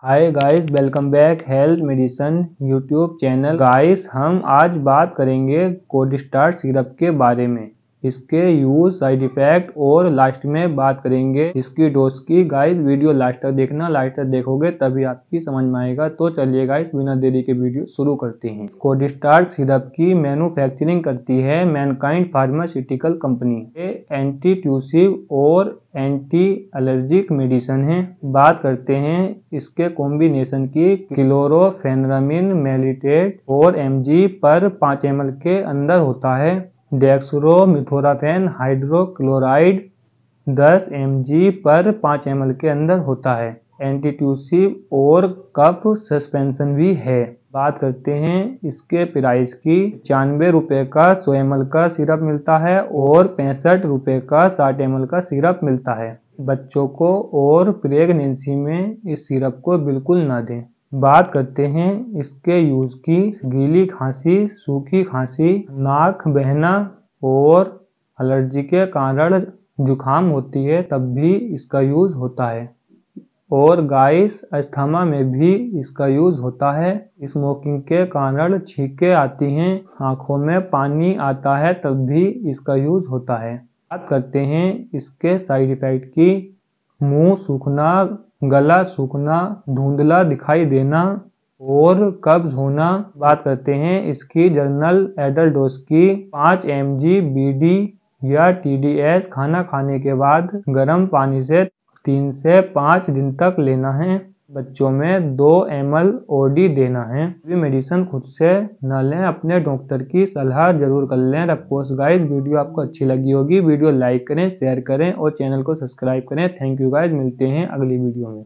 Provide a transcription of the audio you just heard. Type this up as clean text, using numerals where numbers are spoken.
हाय guys, welcome back health medicine YouTube channel. Guys, हम आज बात करेंगे कोडिस्टार सिरप के बारे में, इसके यूज, साइड इफेक्ट और लास्ट में बात करेंगे इसकी डोज की। गाइस, वीडियो लास्ट तक देखना, लास्ट तक देखोगे तभी आपकी समझ में आएगा। तो चलिए गाइस, बिना देरी के वीडियो शुरू करते हैं। कोडिस्टार सिरप की मैन्युफैक्चरिंग करती है मैनकाइंड फार्मास्यूटिकल कंपनी। ये एंटी ट्यूसिव और एंटी एलर्जिक मेडिसिन है। बात करते हैं इसके कॉम्बिनेशन की। क्लोरोफेनरामिन मेलिटेट 4 mg पर 5 ml के अंदर होता है। डेक्सट्रोमेथोर्फेन हाइड्रोक्लोराइड 10 mg पर 5 ml के अंदर होता है। एंटीट्यूसिव और कफ सस्पेंशन भी है। बात करते हैं इसके प्राइस की। 95 रुपये का 100 ml का सिरप मिलता है और 65 रुपये का 60 ml का सिरप मिलता है। बच्चों को और प्रेगनेंसी में इस सिरप को बिल्कुल ना दें। बात करते हैं इसके यूज की। गीली खांसी, सूखी खांसी, नाक बहना और एलर्जी के कारण जुकाम होती है तब भी इसका यूज होता है। और गाइस, अस्थमा में भी इसका यूज होता है। स्मोकिंग के कारण छींकें आती हैं, आंखों में पानी आता है तब भी इसका यूज होता है। बात करते हैं इसके साइड इफेक्ट की। मुंह सूखना, गला सूखना, धुंधला दिखाई देना और कब्ज होना। बात करते हैं इसकी जर्नल एडल्ट डोज की। 5 mg BD या TDS खाना खाने के बाद गर्म पानी से 3 से 5 दिन तक लेना है। बच्चों में 2 ml OD देना है। ये मेडिसिन खुद से न लें, अपने डॉक्टर की सलाह जरूर कर लें। ऑफकोर्स गाइस, वीडियो आपको अच्छी लगी होगी। वीडियो लाइक करें, शेयर करें और चैनल को सब्सक्राइब करें। थैंक यू गाइस, मिलते हैं अगली वीडियो में।